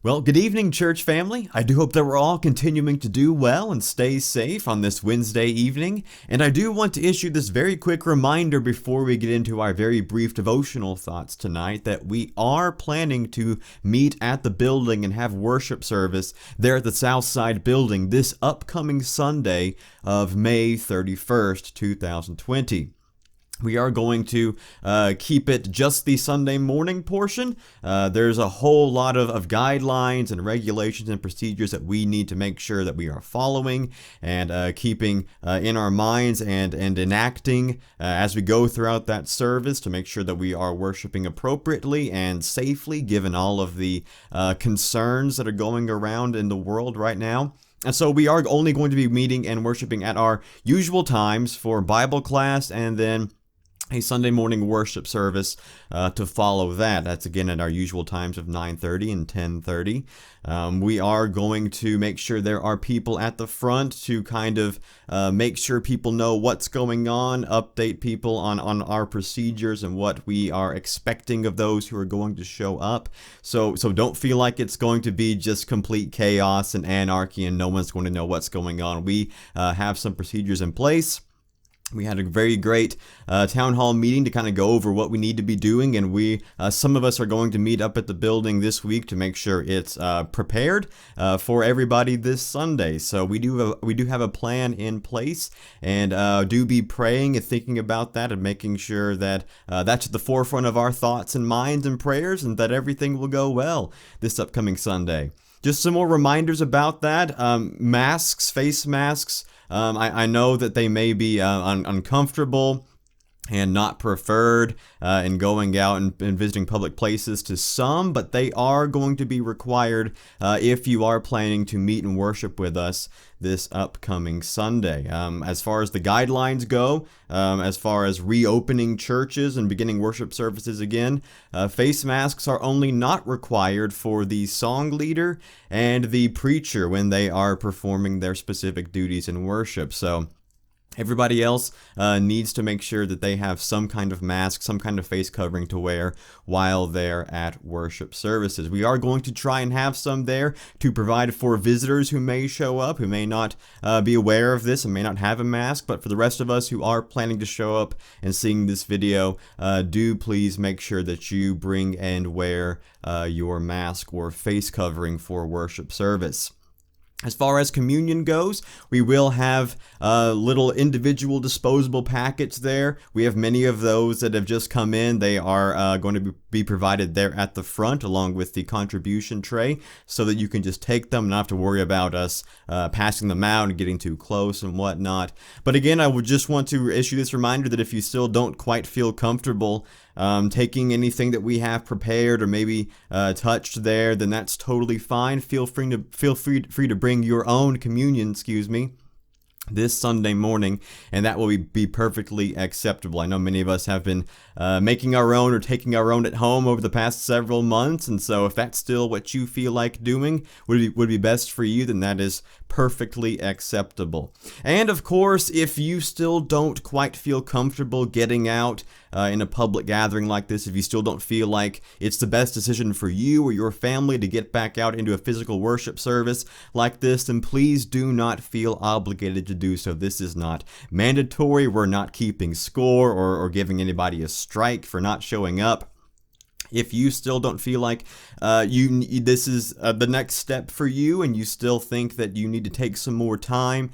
Well, good evening, church family. I do hope that we're all continuing to do well and stay safe on this Wednesday evening. And I do want to issue this very quick reminder before we get into our very brief devotional thoughts tonight that we are planning to meet at the building and have worship service there at the Southside building this upcoming Sunday of May 31st, 2020. We are going to keep it just the Sunday morning portion. There's a whole lot of guidelines and regulations and procedures that we need to make sure that we are following and keeping in our minds and enacting as we go throughout that service to make sure that we are worshiping appropriately and safely given all of the concerns that are going around in the world right now. And so we are only going to be meeting and worshiping at our usual times for Bible class and then a Sunday morning worship service to follow that. That's again at our usual times of 9:30 and 10:30. We are going to make sure there are people at the front to kind of make sure people know what's going on, update people on our procedures and what we are expecting of those who are going to show up. So don't feel like it's going to be just complete chaos and anarchy and no one's going to know what's going on. We have some procedures in place. We had a very great town hall meeting to kind of go over what we need to be doing, and some of us are going to meet up at the building this week to make sure it's prepared for everybody this Sunday. So we do have a plan in place, and do be praying and thinking about that and making sure that that's at the forefront of our thoughts and minds and prayers, and that everything will go well this upcoming Sunday. Just some more reminders about that. Masks, face masks. I know that they may be uncomfortable and not preferred in going out and visiting public places to some, but they are going to be required if you are planning to meet and worship with us this upcoming Sunday. As far as the guidelines go, as far as reopening churches and beginning worship services again, face masks are only not required for the song leader and the preacher when they are performing their specific duties in worship. So everybody else needs to make sure that they have some kind of mask, some kind of face covering to wear while they're at worship services. We are going to try and have some there to provide for visitors who may show up, who may not be aware of this and may not have a mask. But for the rest of us who are planning to show up and seeing this video, do please make sure that you bring and wear your mask or face covering for worship service. As far as communion goes, we will have little individual disposable packets there. We have many of those that have just come in. They are going to be provided there at the front along with the contribution tray so that you can just take them and not have to worry about us passing them out and getting too close and whatnot. But again, I would just want to issue this reminder that if you still don't quite feel comfortable taking anything that we have prepared or maybe touched there, then that's totally fine. Feel free to bring your own communion, this Sunday morning, and that will be perfectly acceptable. I know many of us have been making our own or taking our own at home over the past several months, and so if that's still what you feel like doing would be best for you, then that is perfectly acceptable. And of course, if you still don't quite feel comfortable getting out in a public gathering like this, if you still don't feel like it's the best decision for you or your family to get back out into a physical worship service like this, then please do not feel obligated to do so. This is not mandatory. We're not keeping score or giving anybody a strike for not showing up. If you still don't feel like this is the next step for you and you still think that you need to take some more time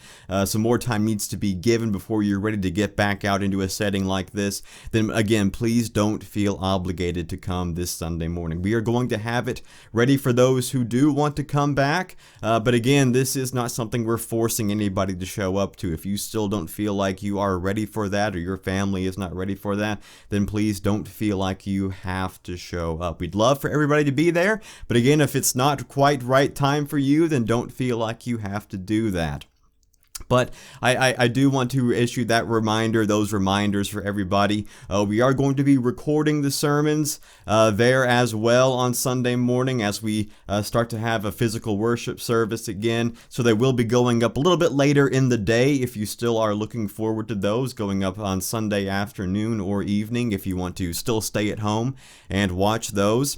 needs to be given before you're ready to get back out into a setting like this, then again, please don't feel obligated to come this Sunday morning. We are going to have it ready for those who do want to come back, but again, this is not something we're forcing anybody to show up to. If you still don't feel like you are ready for that or your family is not ready for that, then please don't feel like you have to show up. We'd love for everybody to be there, but again, if it's not quite right time for you, then don't feel like you have to do that. But I do want to issue those reminders for everybody. We are going to be recording the sermons there as well on Sunday morning as we start to have a physical worship service again. So they will be going up a little bit later in the day if you still are looking forward to those, going up on Sunday afternoon or evening if you want to still stay at home and watch those.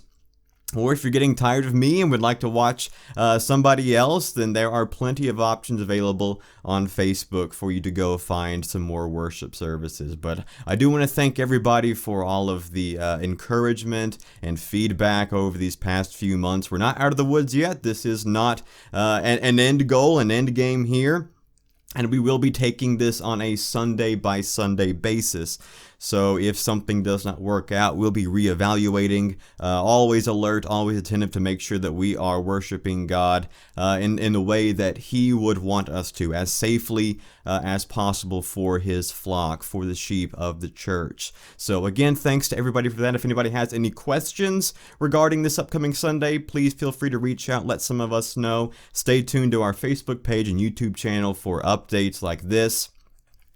Or if you're getting tired of me and would like to watch somebody else, then there are plenty of options available on Facebook for you to go find some more worship services. But I do want to thank everybody for all of the encouragement and feedback over these past few months. We're not out of the woods yet. This is not an end goal, an end game here. And we will be taking this on a Sunday by Sunday basis. So if something does not work out, we'll be reevaluating, always alert, always attentive to make sure that we are worshiping God in the way that He would want us to, as safely as possible for His flock, for the sheep of the church. So again, thanks to everybody for that. If anybody has any questions regarding this upcoming Sunday, please feel free to reach out, let some of us know. Stay tuned to our Facebook page and YouTube channel for updates like this,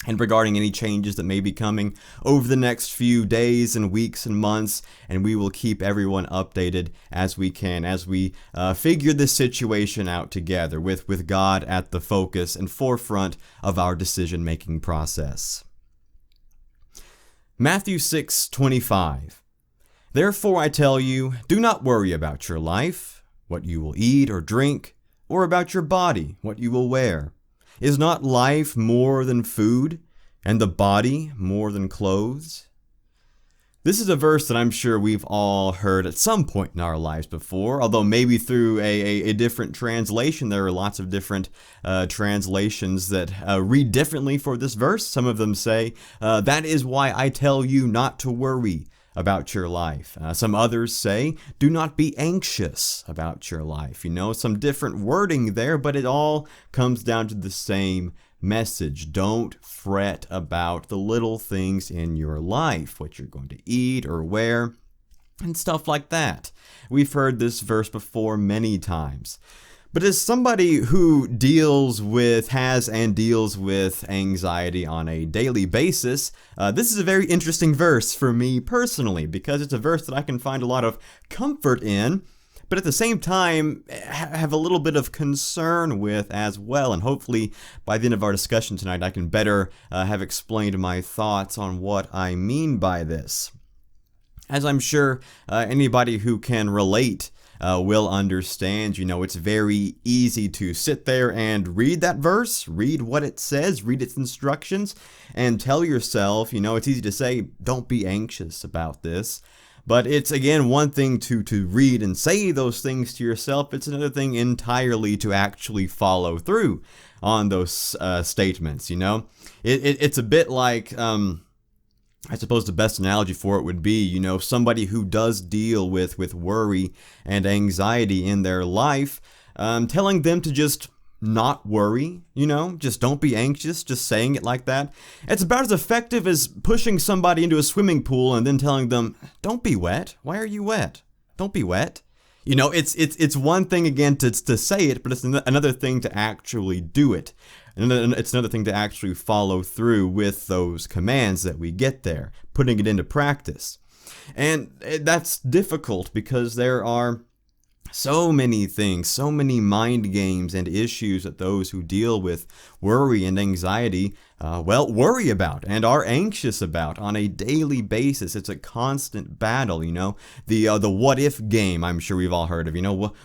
and regarding any changes that may be coming over the next few days and weeks and months, and we will keep everyone updated as we can, as we figure this situation out together with God at the focus and forefront of our decision-making process. Matthew 6:25. Therefore I tell you, do not worry about your life, what you will eat or drink, or about your body, what you will wear. Is not life more than food, and the body more than clothes? This is a verse that I'm sure we've all heard at some point in our lives before, although maybe through a different translation. There are lots of different translations that read differently for this verse. Some of them say, that is why I tell you not to worry about your life. Some others say, do not be anxious about your life. Some different wording there, but it all comes down to the same message. Don't fret about the little things in your life, what you're going to eat or wear, and stuff like that. We've heard this verse before many times. But as somebody who has and deals with anxiety on a daily basis, this is a very interesting verse for me personally, because it's a verse that I can find a lot of comfort in, but at the same time have a little bit of concern with as well. And hopefully by the end of our discussion tonight, I can better have explained my thoughts on what I mean by this. As I'm sure anybody who can relate will understand, it's very easy to sit there and read that verse, read what it says, read its instructions, and tell yourself, it's easy to say, don't be anxious about this. But it's, again, one thing to read and say those things to yourself. It's another thing entirely to actually follow through on those statements, It's a bit like, I suppose the best analogy for it would be, somebody who does deal with worry and anxiety in their life, telling them to just not worry, just don't be anxious, just saying it like that. It's about as effective as pushing somebody into a swimming pool and then telling them, don't be wet. Why are you wet? Don't be wet. It's one thing, again, to say it, but it's another thing to actually do it. And it's another thing to actually follow through with those commands that we get there, putting it into practice. And that's difficult because there are so many things, so many mind games and issues that those who deal with worry and anxiety, worry about and are anxious about on a daily basis. It's a constant battle, the what if game. I'm sure we've all heard of,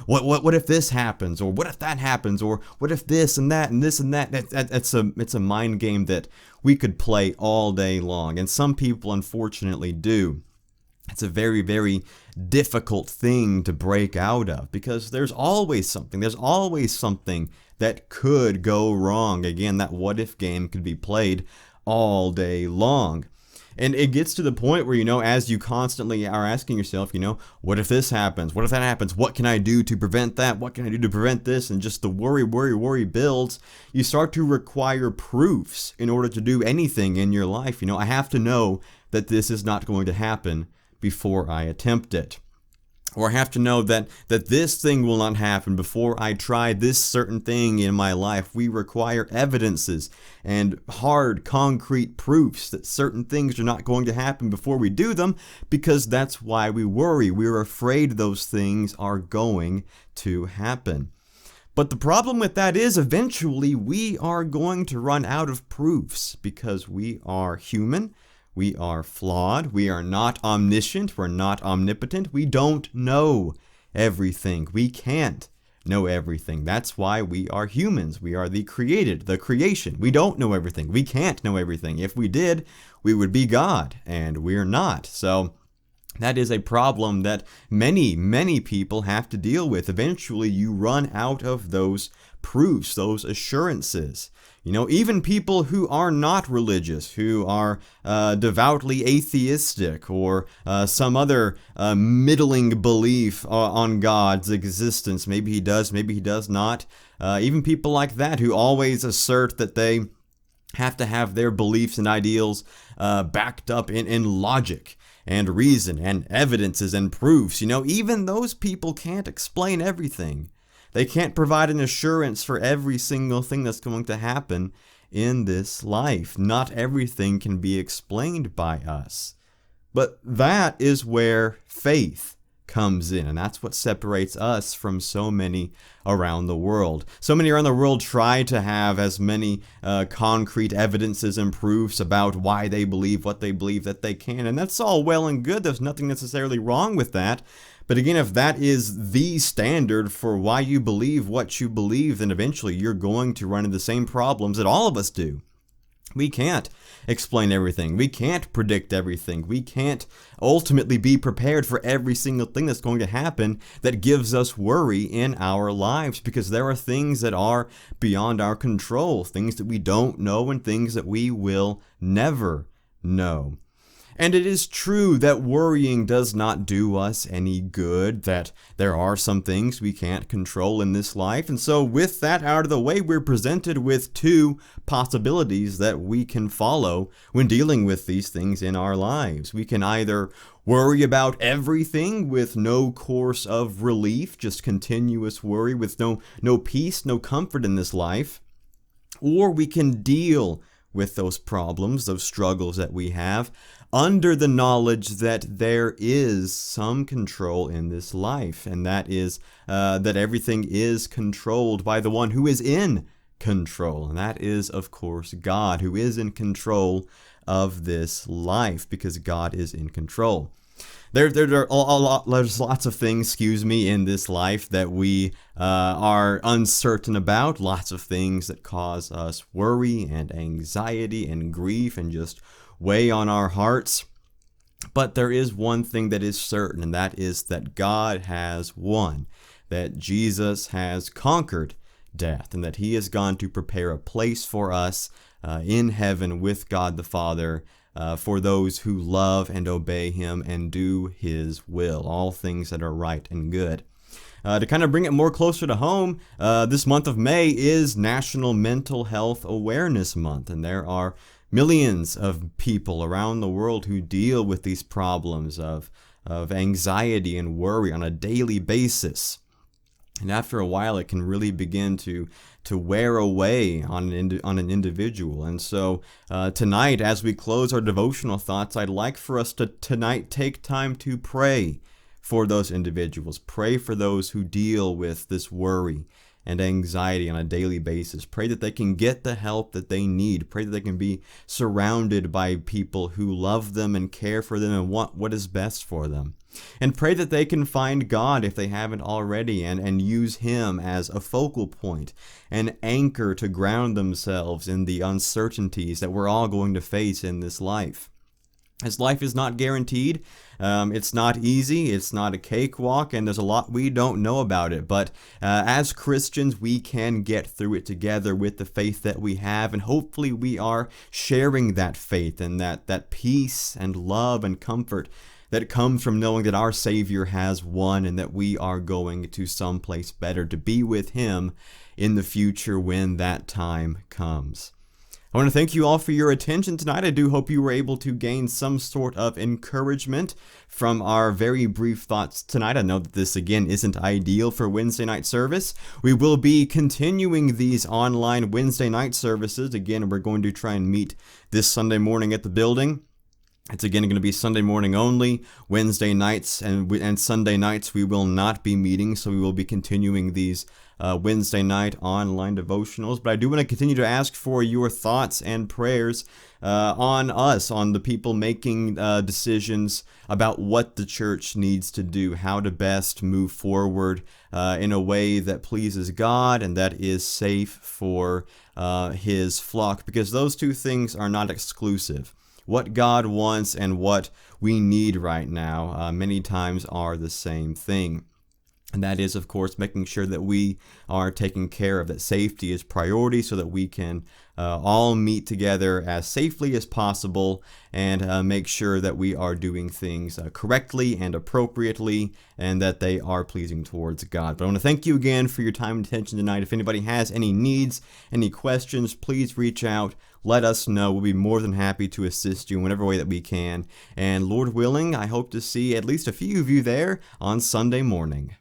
what if this happens, or what if that happens, or what if this and that and this and that. It's a mind game that we could play all day long, and some people unfortunately do. It's a very, very difficult thing to break out of, because there's always something that could go wrong. Again, that what if game could be played all day long. And it gets to the point where, as you constantly are asking yourself, what if this happens? What if that happens? What can I do to prevent that? What can I do to prevent this? And just the worry builds. You start to require proofs in order to do anything in your life. I have to know that this is not going to happen before I attempt it. Or I have to know that this thing will not happen before I try this certain thing in my life. We require evidences and hard, concrete proofs that certain things are not going to happen before we do them, because that's why we worry. We're afraid those things are going to happen. But the problem with that is eventually we are going to run out of proofs, because we are human. We are flawed. We are not omniscient. We're not omnipotent. We don't know everything. We can't know everything. That's why we are humans. We are the created, the creation. We don't know everything. We can't know everything. If we did, we would be God, and we're not. So that is a problem that many people have to deal with. Eventually, you run out of those proofs, those assurances. Even people who are not religious, who are devoutly atheistic, or some other middling belief on God's existence. Maybe he does, maybe he does not. Even people like that who always assert that they have to have their beliefs and ideals backed up in logic and reason and evidences and proofs. Even those people can't explain everything. They can't provide an assurance for every single thing that's going to happen in this life. Not everything can be explained by us. But that is where faith comes in, and that's what separates us from so many around the world. So many around the world try to have as many concrete evidences and proofs about why they believe what they believe that they can, and that's all well and good. There's nothing necessarily wrong with that. But again, if that is the standard for why you believe what you believe, then eventually you're going to run into the same problems that all of us do. We can't explain everything. We can't predict everything. We can't ultimately be prepared for every single thing that's going to happen that gives us worry in our lives, because there are things that are beyond our control, things that we don't know and things that we will never know. And it is true that worrying does not do us any good, that there are some things we can't control in this life. And so with that out of the way, we're presented with two possibilities that we can follow when dealing with these things in our lives. We can either worry about everything with no course of relief, just continuous worry with no peace, no comfort in this life, or we can deal with those problems, those struggles that we have, under the knowledge that there is some control in this life, and that is that everything is controlled by the one who is in control, and that is, of course, God, who is in control of this life, because God is in control. There's lots of things, in this life that we are uncertain about, lots of things that cause us worry and anxiety and grief and just weigh on our hearts. But there is one thing that is certain, and that is that God has won, that Jesus has conquered death, and that he has gone to prepare a place for us in heaven with God the Father, for those who love and obey him and do his will, all things that are right and good. To kind of bring it more closer to home, this month of May is National Mental Health Awareness Month, and there are millions of people around the world who deal with these problems of anxiety and worry on a daily basis. And after a while, it can really begin to wear away on an individual. And so tonight, as we close our devotional thoughts, I'd like for us to tonight take time to pray for those individuals. Pray for those who deal with this worry and anxiety on a daily basis. Pray that they can get the help that they need. Pray that they can be surrounded by people who love them and care for them and want what is best for them. And pray that they can find God if they haven't already, and use him as a focal point, an anchor to ground themselves in the uncertainties that we're all going to face in this life. As life is not guaranteed, it's not easy, it's not a cakewalk, and there's a lot we don't know about it. But as Christians, we can get through it together with the faith that we have, and hopefully we are sharing that faith and that peace and love and comfort that comes from knowing that our Savior has won and that we are going to someplace better to be with him in the future when that time comes. I want to thank you all for your attention tonight. I do hope you were able to gain some sort of encouragement from our very brief thoughts tonight. I know that this, again, isn't ideal for Wednesday night service. We will be continuing these online Wednesday night services. Again, we're going to try and meet this Sunday morning at the building. It's again going to be Sunday morning only. Wednesday nights and Sunday nights we will not be meeting, so we will be continuing these Wednesday night online devotionals. But I do want to continue to ask for your thoughts and prayers on us, on the people making decisions about what the church needs to do, how to best move forward in a way that pleases God and that is safe for His flock, because those two things are not exclusive. What God wants and what we need right now many times are the same thing. And that is, of course, making sure that we are taking care of, that safety is priority so that we can all meet together as safely as possible and make sure that we are doing things correctly and appropriately and that they are pleasing towards God. But I want to thank you again for your time and attention tonight. If anybody has any needs, any questions, please reach out. Let us know. We'll be more than happy to assist you in whatever way that we can. And Lord willing, I hope to see at least a few of you there on Sunday morning.